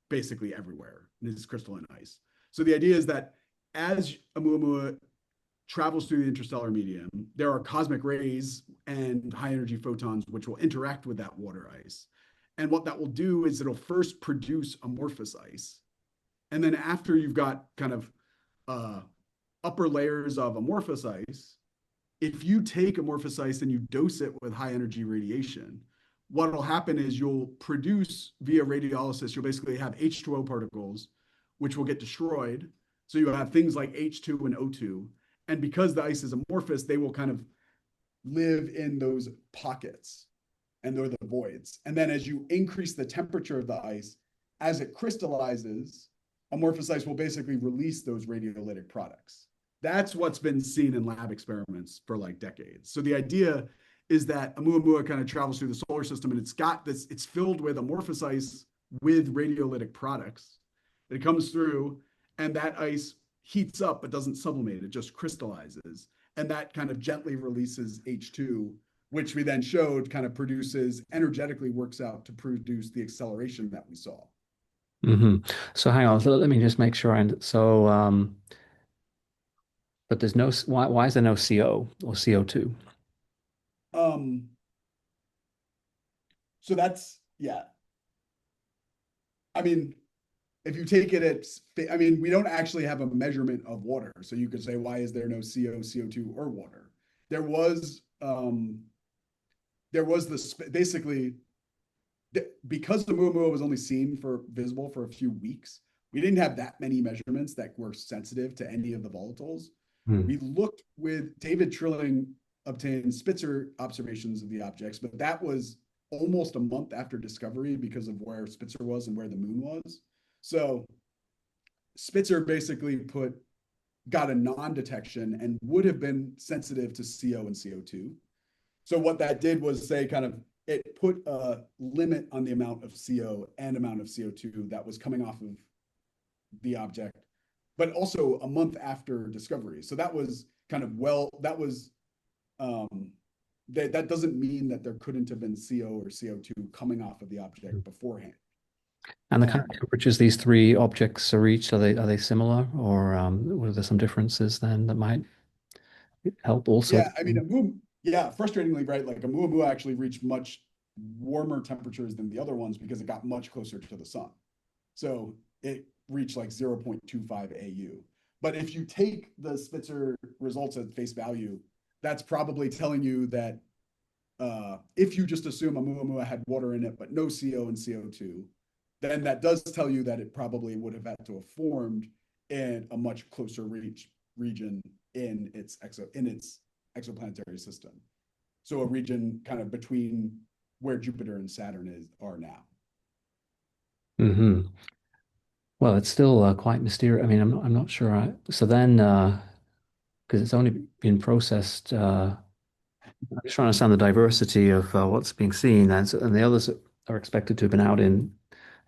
basically everywhere. This is crystalline ice. So the idea is that as Oumuamua travels through the interstellar medium, there are cosmic rays and high energy photons which will interact with that water ice. And what that will do is it'll first produce amorphous ice. And then after you've got kind of upper layers of amorphous ice, if you take amorphous ice and you dose it with high energy radiation, what will happen is you'll produce via radiolysis, you'll basically have H2O particles, which will get destroyed. So you'll have things like H2 and O2. And because the ice is amorphous, they will kind of live in those pockets and they're the voids. And then as you increase the temperature of the ice, as it crystallizes, amorphous ice will basically release those radiolytic products. That's what's been seen in lab experiments for like decades. So the idea is that Oumuamua kind of travels through the solar system and it's got this, it's filled with amorphous ice with radiolytic products. It comes through and that ice heats up but doesn't sublimate, it just crystallizes. And that kind of gently releases H2, which we then showed kind of produces, energetically works out to produce the acceleration that we saw. Hmm. So hang on, let me just make sure. And so, but there's no, why is there no CO or CO2? Um, so that's, yeah. I mean, if you take it at, I mean, we don't actually have a measurement of water. So you could say, why is there no CO, CO2, or water? There was, basically, because the Oumuamua was only seen for visible for a few weeks, we didn't have that many measurements that were sensitive to any of the volatiles. Hmm. We looked with David Trilling obtained Spitzer observations of the objects, but that was almost a month after discovery because of where Spitzer was and where the moon was. So Spitzer basically got a non-detection and would have been sensitive to CO and CO2. So what that did was say kind of it put a limit on the amount of CO and amount of CO2 that was coming off of the object, but also a month after discovery. So that was kind of that was that doesn't mean that there couldn't have been CO or CO2 coming off of the object beforehand. And the kind of Um, temperatures these three objects are reached, are they similar, or were there some differences then that might help also? yeah, I mean, yeah, frustratingly, right? Like Oumuamua actually reached much warmer temperatures than the other ones because it got much closer to the sun. So it reached like 0.25 AU. But if you take the Spitzer results at face value, that's probably telling you that if you just assume Oumuamua had water in it, but no CO and CO2, then that does tell you that it probably would have had to have formed in a much closer region in its exoplanetary system. So a region kind of between where Jupiter and Saturn are now. Hmm. Well, it's still quite mysterious. I mean, I'm not sure. So then, because it's only been processed, I'm just trying to understand the diversity of what's being seen, and the others are expected to have been out in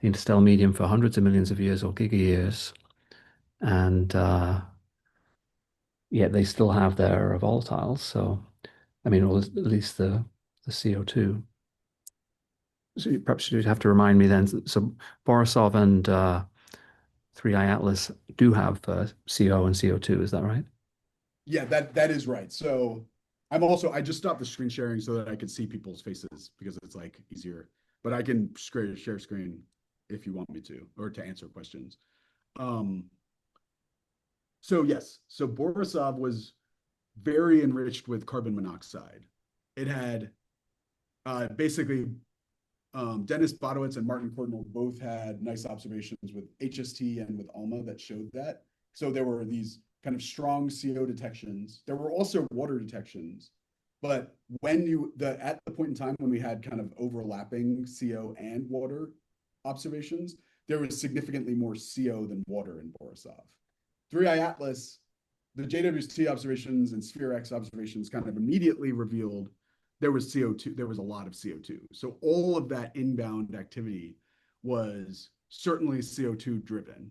the interstellar medium for hundreds of millions of years or gigayears, and yet they still have their volatiles. So, I mean, or at least the CO2. So perhaps you'd have to remind me then. So Borisov and 3I Atlas do have CO and CO2. Is that right? Yeah, that is right. So I just stopped the screen sharing so that I could see people's faces because it's like easier. But I can share screen if you want me to, or to answer questions. Um, so yes, so Borisov was very enriched with carbon monoxide. It had basically Dennis Bodowitz and Martin Cordinal both had nice observations with HST and with ALMA that showed that. So there were these kind of strong CO detections. There were also water detections, but at the point in time when we had kind of overlapping CO and water observations, there was significantly more CO than water in Borisov. 3I Atlas, the JWST observations and Sphere X observations kind of immediately revealed there was CO2, there was a lot of CO2. So all of that inbound activity was certainly CO2 driven.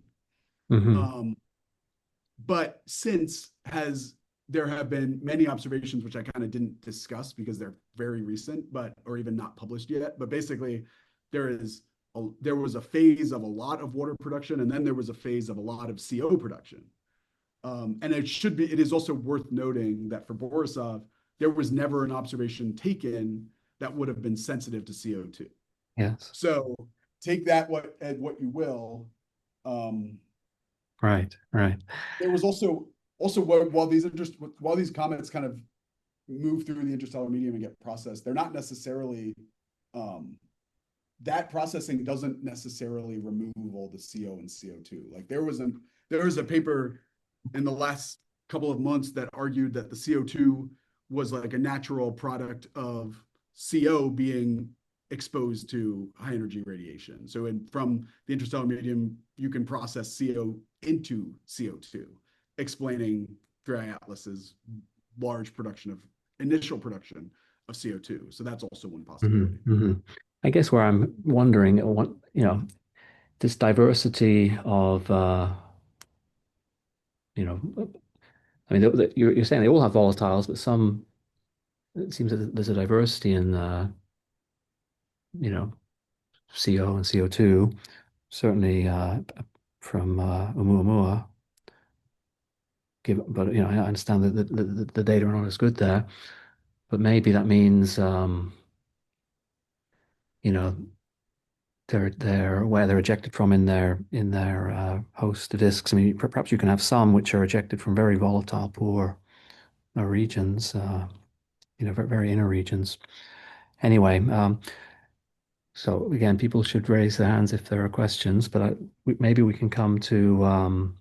Hmm. Um, but there have been many observations which I kind of didn't discuss because they're very recent, or even not published yet. But basically, there was a phase of a lot of water production, and then there was a phase of a lot of CO production. And it is also worth noting that for Borisov, there was never an observation taken that would have been sensitive to CO2. Yes. So take that what you will. Um, Right. Right. there was also while these comets kind of move through the interstellar medium and get processed, they're not necessarily um, that processing doesn't necessarily remove all the CO and CO2. Like there was a paper in the last couple of months that argued that the CO2 was like a natural product of CO being exposed to high energy radiation. So from the interstellar medium, you can process CO into CO2, explaining 3I Atlas's large production of initial production of CO2. So that's also one Mhm, possibility. mhm. I guess where I'm wondering, what, this diversity of, you know, I mean, you're saying they all have volatiles, but some, it seems that there's a diversity in, you know, CO and CO2, certainly from Oumuamua. But I understand that the data are not as good there. But maybe that means, you know, they're where they're ejected from in their host disks. I mean, perhaps you can have some which are ejected from very volatile, poor regions, very inner regions. Anyway, so again, people should raise their hands if there are questions, but maybe we can come to,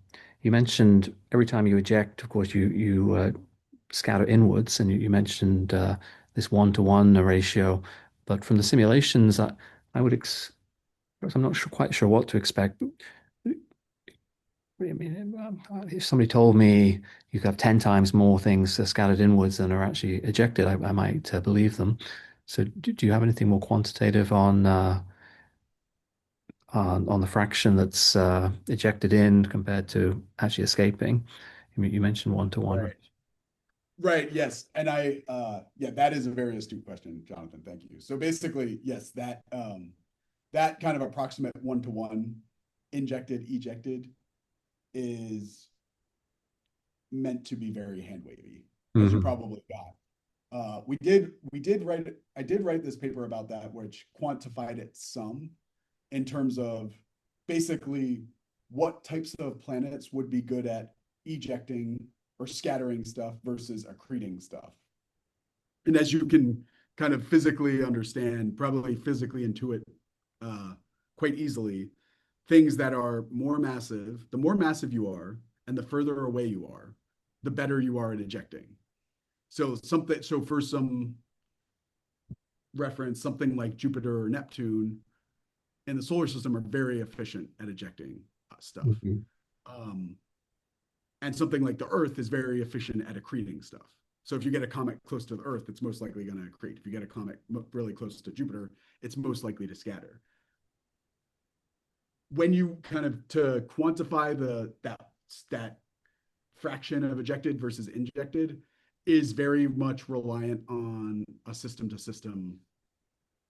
you mentioned every time you eject, of course, you scatter inwards, and you mentioned this one-to-one ratio, but from the simulations, I would, I'm not quite sure what to expect. I mean, if somebody told me you could have 10 times more things scattered inwards than are actually ejected, I might believe them. So do you have anything more quantitative on the fraction that's ejected in compared to actually escaping? You mentioned one to one. Right. Right. Yes. And yeah, that is a very astute question, Jonathan. Thank you. So basically, yes, that kind of approximate one-to-one injected, ejected is meant to be very hand wavy, as you Hmm. probably got. I did write this paper about that, which quantified it some in terms of basically what types of planets would be good at ejecting or scattering stuff versus accreting stuff. And as you can kind of physically understand, probably physically intuit uh, quite easily, things that are more massive, the more massive you are and the further away you are, the better you are at ejecting. So for some reference, something like Jupiter or Neptune in the solar system are very efficient at ejecting stuff. Hmm. Um, and something like the Earth is very efficient at accreting stuff. So if you get a comet close to the Earth, it's most likely going to accrete. If you get a comet really close to Jupiter, it's most likely to scatter. When you kind of to quantify that fraction of ejected versus injected is very much reliant on a system to system.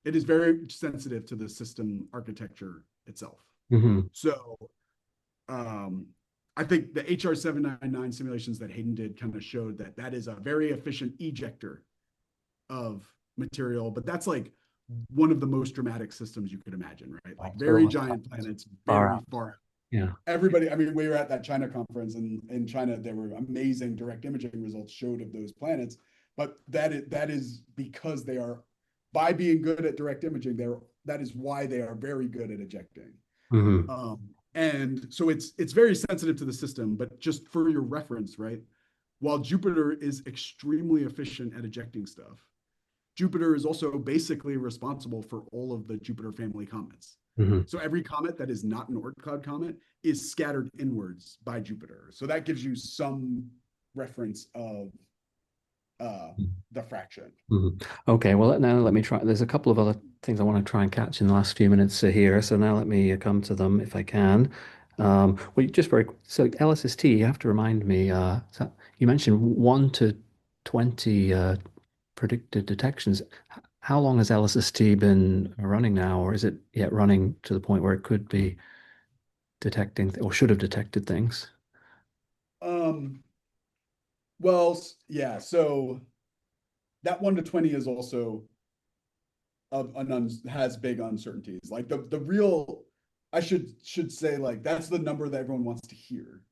It is very sensitive to the system architecture itself. Hmm. So um, I think the HR 799 simulations that Hayden did kind of showed that that is a very efficient ejector of material, but that's like one of the most dramatic systems you could imagine, right? Like very So giant that's planets, far very out. far. Yeah. Everybody, I mean, we were at that China conference, and in China, there were amazing direct imaging results showed of those planets. But that is because they are, by being good at direct imaging, that is why they are very good at ejecting. Hmm. And so it's very sensitive to the system, but just for your reference, right? While Jupiter is extremely efficient at ejecting stuff, Jupiter is also basically responsible for all of the Jupiter family comets. Hmm. So every comet that is not an Oort cloud comet is scattered inwards by Jupiter. So that gives you some reference of uh, the fraction. Mhm. Okay, well, now let me try. There's a couple of other things I want to try and catch in the last few minutes here. So now let me come to them if I can. Well, just very so LSST, you have to remind me. You mentioned 1 to 20 predicted detections. How long has LSST been running now, or is it yet running to the point where it could be detecting or should have detected things? Um, well, yeah. So that 1 to 20 is also has big uncertainties. Like the real, I should say like that's the number that everyone wants to hear.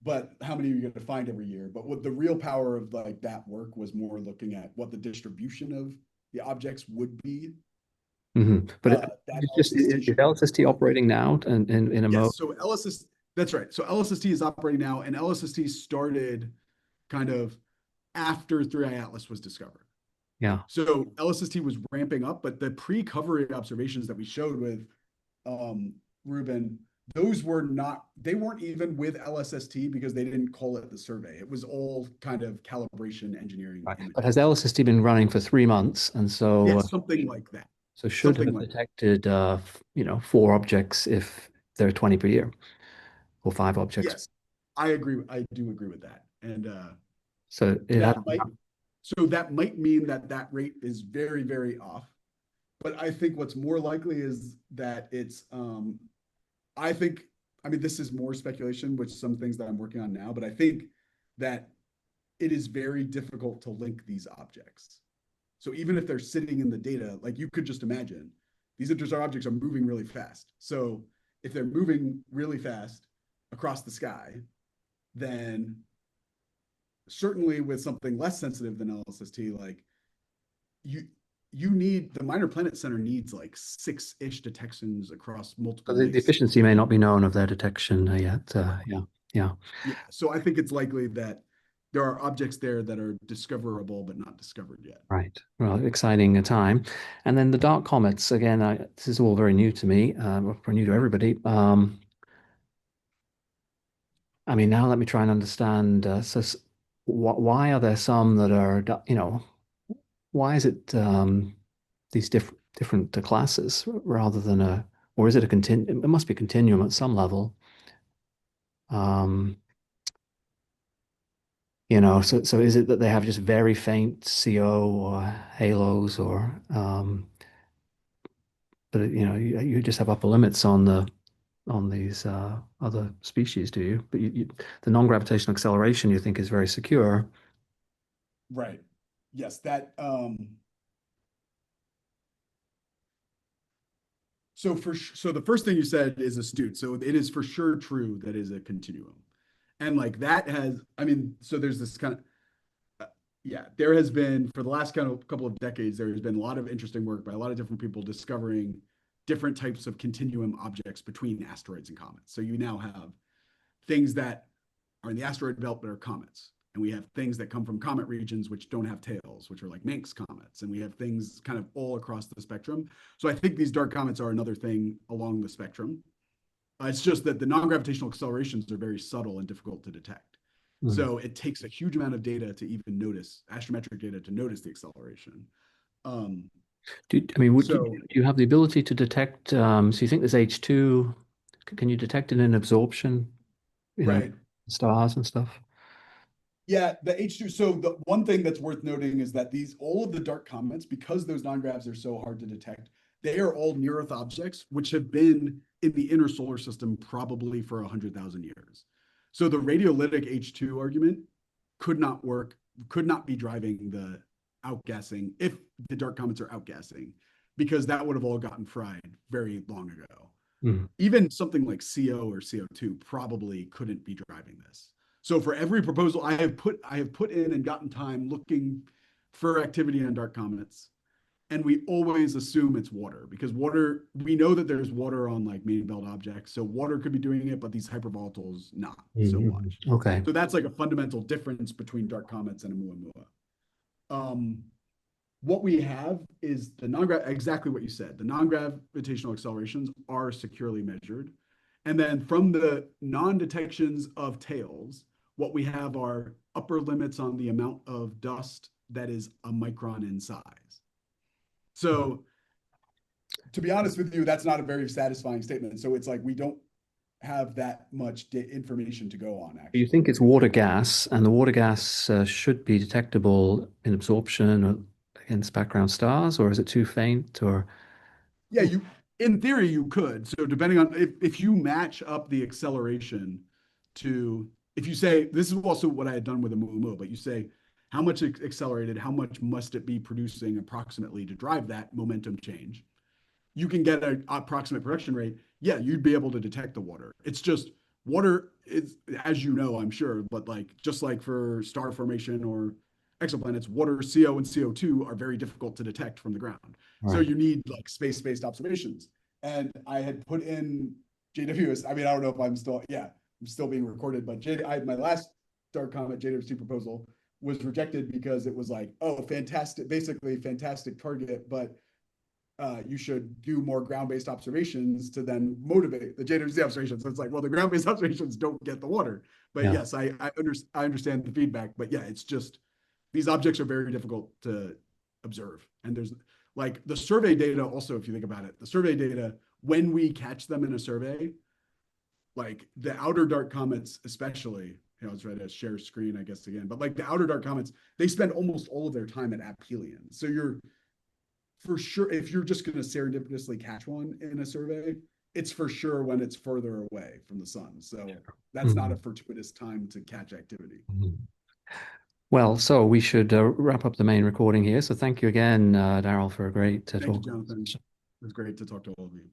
but how many are you going to find every year? But what the real power of like that work was more looking at what the distribution of the objects would be. But That LSST is should be LSST more like. operating now and in a mode? Yes, so LSS, that's right. So LSST is operating now, and LSST started kind of after 3i Atlas was discovered. Yeah. So LSST was ramping up, but the pre-covering observations that we showed with um, Rubin, those were not, they weren't even with LSST because they didn't call it the survey. It was all kind of calibration engineering Right. But has images. LSST been running for 3 months, and Yes, something like that. so should Something have like that. detected four objects if there are 20 per year, or five objects. Yes, I agree. I do agree with that. And So it has. that might, so that might mean that that rate is very, very off. But I think what's more likely is that it's, I think, I mean, this is more speculation, which some things that I'm working on now, but I think that it is very difficult to link these objects. So even if they're sitting in the data, like you could just imagine, these interstellar objects are moving really fast. So if they're moving really fast across the sky, then certainly with something less sensitive than LSST, like you you need the Minor Planet Center needs like six-ish detections across multiple The lengths. efficiency may not be known of their detection yet. Yeah, yeah, Yeah, so I think it's likely that there are objects there that are discoverable but not discovered yet. right. Well, exciting time. And then the dark comets, again, this is all very new to me, very new to everybody. I mean, now let me try and understand. Why are there some that are, why is it these different classes rather than or is it a continuum? It must be a continuum at some level. Um, so is it that they have just very faint CO or halos, or but you just have upper limits on these other species, do you? But the non-gravitational acceleration you think is very secure. Right. Yes, that so the first thing you said is astute. So it is for sure true that is a continuum. And like that has, I mean, so there's this kind of yeah, there has been for the last kind of couple of decades, there has been a lot of interesting work by a lot of different people discovering different types of continuum objects between asteroids and comets. So you now have things that are in the asteroid belt but are comets. And we have things that come from comet regions which don't have tails, which are like Manx comets. And we have things kind of all across the spectrum. So I think these dark comets are another thing along the spectrum. It's just that the non-gravitational accelerations are very subtle and difficult to detect. Mm. So it takes a huge amount of data to even notice astrometric data to notice the acceleration. Um, I mean, so do you have the ability to detect? So you think there's H2? Can you detect it in absorption? right, Stars and stuff. yeah, the H2. So the one thing that's worth noting is that these all of the dark comets, because those non-gravs are so hard to detect, they are all near Earth objects, which have been in the inner solar system probably for 100,000 years. So the radiolytic H2 argument could not work, could not be driving the outgassing if the dark comets are outgassing, because that would have all gotten fried very long ago. Mm. Even something like CO or CO2 probably couldn't be driving this. So for every proposal I have put in and gotten time looking for activity on dark comets, and we always assume it's water because water, we know that there's water on like main belt objects, so water could be doing it, but these hypervolatiles not so Mhm. much. Okay. So that's like a fundamental difference between dark comets and Oumuamua. What we have is the exactly what you said. The non-gravitational accelerations are securely measured. And then from the non-detections of tails, what we have are upper limits on the amount of dust that is a micron in size. So to be honest with you, that's not a very satisfying statement. So it's like we don't have that much information to go on You actually. think it's water gas, and the water gas should be detectable in absorption against background stars, or is it too faint? Or Yeah, you in theory you could. So depending on if you match up the acceleration to if you say this is also what I had done with a Mumu, but you say how much accelerated, how much must it be producing approximately to drive that momentum change? You can get an approximate production rate. Yeah, you'd be able to detect the water. It's just water is, as you know, I'm sure, but like just like for star formation or exoplanets, water, CO, and CO2 are very difficult to detect from the ground. So Right. you need like space-based observations. And I had put in JWS. I mean, I don't know if I'm still, yeah, I'm still being recorded, but my last dark comet JWST proposal was rejected because it was like, oh, fantastic, basically fantastic target, but you should do more ground-based observations to then motivate the JWST observations. So it's like, well, the ground-based observations don't get the water. But Yeah. yes, I understand the feedback. But yeah, it's just these objects are very difficult to observe. And there's like the survey data also, if you think about it, the survey data, when we catch them in a survey, like the outer dark comets, especially, I'll try to share screen, I guess, again, but like the outer dark comets, they spend almost all of their time at aphelion. So you're for sure, if you're just going to serendipitously catch one in a survey, it's for sure when it's further away from the sun. So that's not a Mhm. fortuitous time to catch activity. Mhm. Well, so we should wrap up the main recording here. So thank you again, Daryl, for a great Thank you, talk. Jonathan. It was great to talk to all of you.